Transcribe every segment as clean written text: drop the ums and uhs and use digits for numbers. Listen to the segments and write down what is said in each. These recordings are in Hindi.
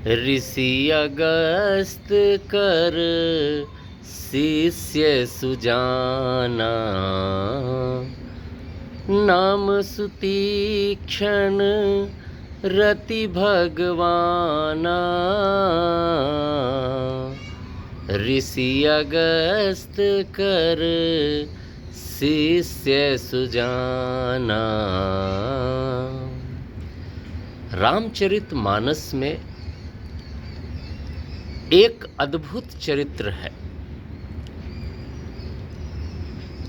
ऋषि अगस्त कर शिष्य सुजाना, नाम सुतीक्षण रति भगवाना। ऋषि अगस्त कर शिष्य सुजाना। रामचरितमानस में एक अद्भुत चरित्र है।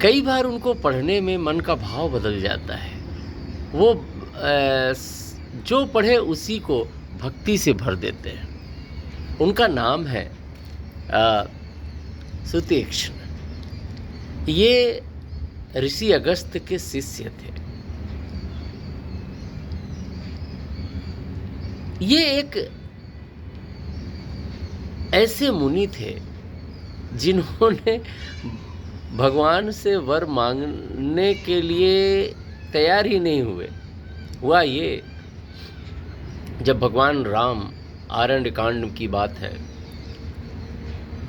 कई बार उनको पढ़ने में मन का भाव बदल जाता है। वो जो पढ़े उसी को भक्ति से भर देते हैं। उनका नाम है सुतीक्ष्ण। ये ऋषि अगस्त के शिष्य थे। ये एक ऐसे मुनि थे जिन्होंने भगवान से वर मांगने के लिए तैयार ही नहीं हुए। हुआ ये, जब भगवान राम, आरण्य कांड की बात है,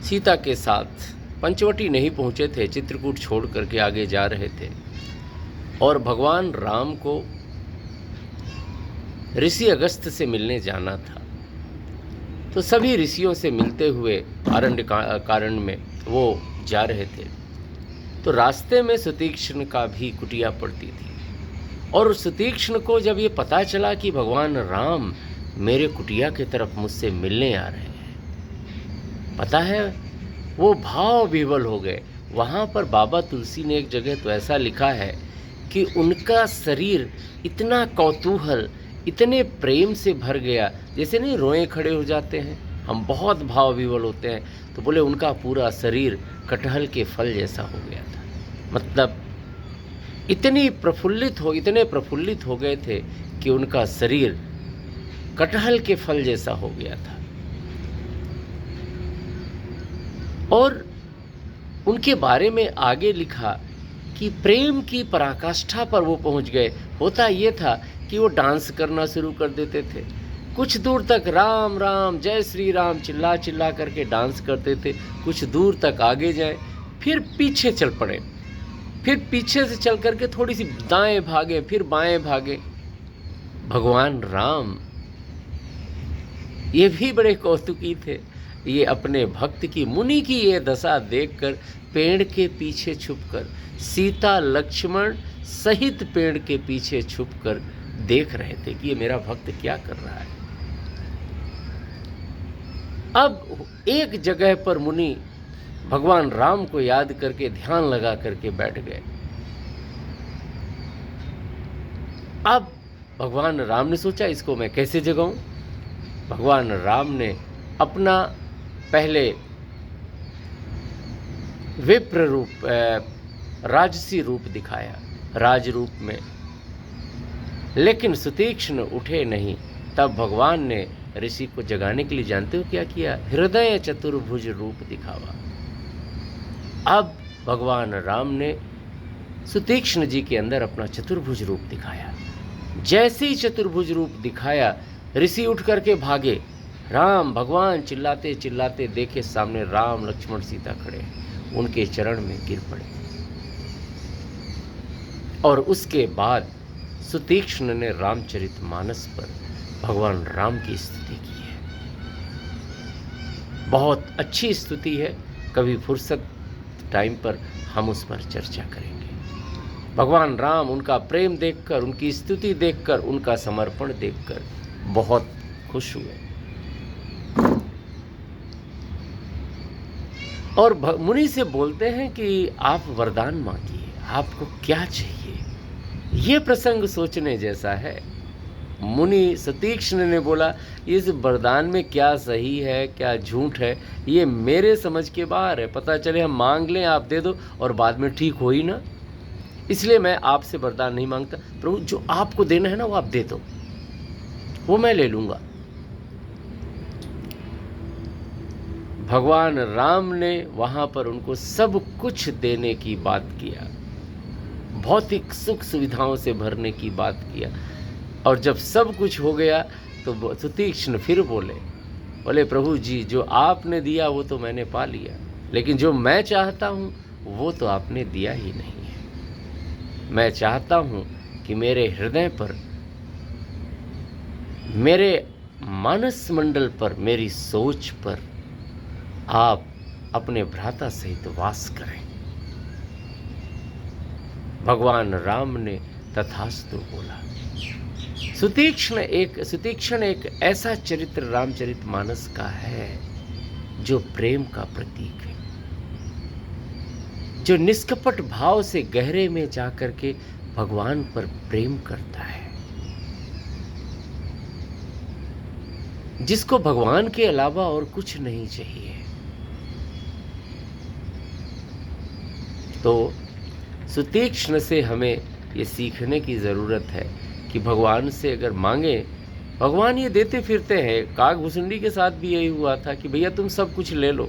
सीता के साथ पंचवटी नहीं पहुँचे थे, चित्रकूट छोड़ करके आगे जा रहे थे, और भगवान राम को ऋषि अगस्त से मिलने जाना था। तो सभी ऋषियों से मिलते हुए आरण्य कांड में वो जा रहे थे। तो रास्ते में सुतीक्ष्ण का भी कुटिया पड़ती थी, और सुतीक्ष्ण को जब ये पता चला कि भगवान राम मेरे कुटिया की तरफ मुझसे मिलने आ रहे हैं, पता है, वो भाव विह्वल हो गए। वहाँ पर बाबा तुलसी ने एक जगह तो ऐसा लिखा है कि उनका शरीर इतना कौतूहल, इतने प्रेम से भर गया, जैसे नहीं रोए खड़े हो जाते हैं, हम बहुत भाव विह्वल होते हैं, तो बोले उनका पूरा शरीर कटहल के फल जैसा हो गया था। मतलब इतने प्रफुल्लित हो गए थे कि उनका शरीर कटहल के फल जैसा हो गया था। और उनके बारे में आगे लिखा कि प्रेम की पराकाष्ठा पर वो पहुंच गए। होता ये था कि वो डांस करना शुरू कर देते थे। कुछ दूर तक राम राम जय श्री राम चिल्ला चिल्ला करके डांस करते थे। कुछ दूर तक आगे जाए, फिर पीछे चल पड़े, फिर पीछे से चल करके थोड़ी सी दाएं भागे, फिर बाएं भागे। भगवान राम ये भी बड़े कौतुकी थे। ये अपने भक्त की, मुनि की ये दशा देखकर पेड़ के पीछे छुपकर, सीता लक्ष्मण सहित पेड़ के पीछे छुपकर देख रहे थे कि ये मेरा भक्त क्या कर रहा है। अब एक जगह पर मुनि भगवान राम को याद करके ध्यान लगा करके बैठ गए। अब भगवान राम ने सोचा, इसको मैं कैसे जगाऊं। भगवान राम ने अपना पहले विप्र रूप, राजसी रूप दिखाया, राज रूप में, लेकिन सुतीक्ष्ण उठे नहीं। तब भगवान ने ऋषि को जगाने के लिए जानते हो क्या किया? हृदय चतुर्भुज रूप दिखावा। अब भगवान राम ने सुतीक्ष्ण जी के अंदर अपना चतुर्भुज रूप दिखाया। जैसे ही चतुर्भुज रूप दिखाया, ऋषि उठ करके भागे। राम भगवान चिल्लाते चिल्लाते देखे सामने राम लक्ष्मण सीता खड़े, उनके चरण में गिर पड़े। और उसके बाद सुतीक्ष्ण ने रामचरितमानस पर भगवान राम की स्तुति की है। बहुत अच्छी स्तुति है। कभी फुर्सत टाइम पर हम उस पर चर्चा करेंगे। भगवान राम, उनका प्रेम देखकर, उनकी स्तुति देखकर, उनका समर्पण देखकर बहुत खुश हुए। और मुनि से बोलते हैं कि आप वरदान मांगिए, आपको क्या चाहिए। ये प्रसंग सोचने जैसा है। मुनि सुतीक्ष्ण ने बोला, इस वरदान में क्या सही है क्या झूठ है, ये मेरे समझ के बाहर है। पता चले हम मांग लें, आप दे दो और बाद में ठीक हो ही ना, इसलिए मैं आपसे वरदान नहीं मांगता। प्रभु, जो आपको देना है ना वो आप दे दो, वो मैं ले लूँगा। भगवान राम ने वहाँ पर उनको सब कुछ देने की बात किया, भौतिक सुख सुविधाओं से भरने की बात किया। और जब सब कुछ हो गया तो सुतीक्ष्ण फिर बोले बोले प्रभु जी, जो आपने दिया वो तो मैंने पा लिया, लेकिन जो मैं चाहता हूँ वो तो आपने दिया ही नहीं है। मैं चाहता हूँ कि मेरे हृदय पर, मेरे मानस मंडल पर, मेरी सोच पर आप अपने भ्राता सहित वास करें। भगवान राम ने तथास्तु बोला। सुतीक्ष्ण एक ऐसा चरित्र रामचरितमानस का है जो प्रेम का प्रतीक है, जो निष्कपट भाव से गहरे में जाकर के भगवान पर प्रेम करता है, जिसको भगवान के अलावा और कुछ नहीं चाहिए। तो सुतीक्ष्ण से हमें ये सीखने की ज़रूरत है कि भगवान से अगर मांगे, भगवान ये देते फिरते हैं। काकभूसुंडी के साथ भी यही हुआ था कि भैया तुम सब कुछ ले लो,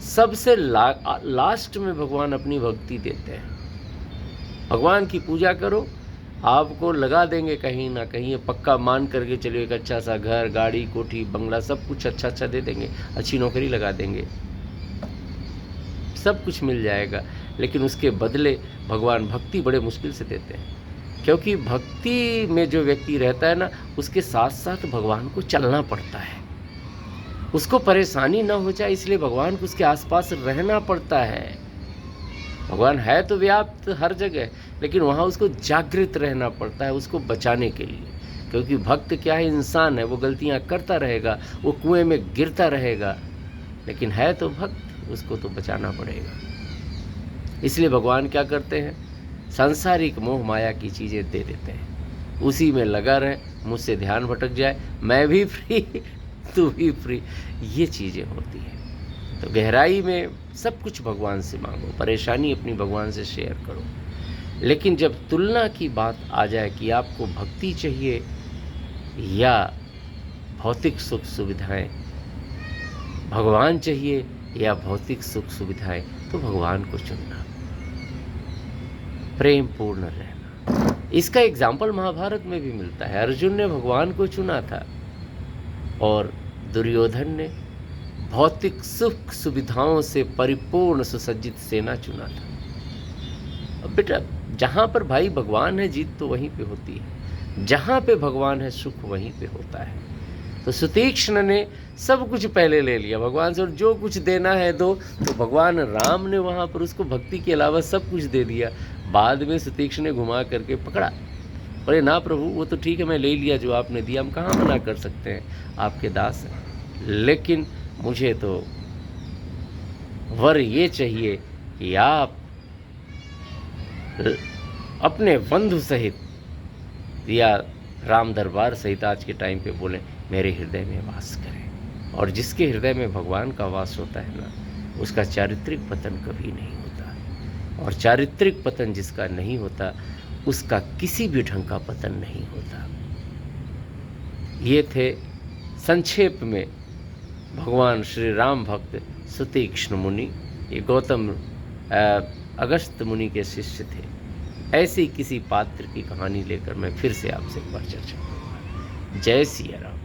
सबसे लास्ट में भगवान अपनी भक्ति देते हैं। भगवान की पूजा करो, आपको लगा देंगे कहीं ना कहीं, ये पक्का मान करके चलिए, एक अच्छा सा घर, गाड़ी, कोठी, बंगला, सब कुछ अच्छा अच्छा दे देंगे, अच्छी नौकरी लगा देंगे, सब कुछ मिल जाएगा। लेकिन उसके बदले भगवान भक्ति बड़े मुश्किल से देते हैं, क्योंकि भक्ति में जो व्यक्ति रहता है ना, उसके साथ साथ भगवान को चलना पड़ता है, उसको परेशानी ना हो जाए इसलिए भगवान को उसके आसपास रहना पड़ता है। भगवान है तो व्याप्त हर जगह, लेकिन वहाँ उसको जागृत रहना पड़ता है, उसको बचाने के लिए। क्योंकि भक्त क्या है, इंसान है, वो गलतियाँ करता रहेगा, वो कुएं में गिरता रहेगा, लेकिन है तो भक्त, उसको तो बचाना पड़ेगा। इसलिए भगवान क्या करते हैं, सांसारिक मोह माया की चीज़ें दे देते हैं, उसी में लगा रहे, मुझसे ध्यान भटक जाए, मैं भी फ्री तू भी फ्री, ये चीज़ें होती हैं। तो गहराई में सब कुछ भगवान से मांगो, परेशानी अपनी भगवान से शेयर करो। लेकिन जब तुलना की बात आ जाए कि आपको भक्ति चाहिए या भौतिक सुख सुविधाएं, भगवान चाहिए या भौतिक सुख सुविधाएं, तो भगवान को चुनना, प्रेम पूर्ण रहना। इसका एग्जाम्पल महाभारत में भी मिलता है। अर्जुन ने भगवान को चुना था और दुर्योधन ने भौतिक सुख सुविधाओं से परिपूर्ण सुसज्जित सेना चुना था। अब बेटा, जहाँ पर भाई भगवान है, जीत तो वहीं पे होती है, जहाँ पे भगवान है सुख वहीं पे होता है। तो सुतीक्ष्ण ने सब कुछ पहले ले लिया भगवान से, और जो कुछ देना है दो। तो भगवान राम ने वहाँ पर उसको भक्ति के अलावा सब कुछ दे दिया। बाद में सुतीक्ष्ण ने घुमा करके पकड़ा, बोले ना प्रभु, वो तो ठीक है, मैं ले लिया जो आपने दिया, हम कहाँ मना कर सकते हैं, आपके दास हैं, लेकिन मुझे तो वर ये चाहिए कि आप अपने बंधु सहित या राम दरबार सहित आज के टाइम पे बोले मेरे हृदय में वास करें। और जिसके हृदय में भगवान का वास होता है ना, उसका चारित्रिक पतन कभी नहीं होता, और चारित्रिक पतन जिसका नहीं होता उसका किसी भी ढंग का पतन नहीं होता। ये थे संक्षेप में भगवान श्री राम भक्त सुतीक्ष्ण मुनि। ये गौतम अगस्त्य मुनि के शिष्य थे। ऐसी किसी पात्र की कहानी लेकर मैं फिर से आपसे एक बार चर्चा करूँगा। जय सिया राम।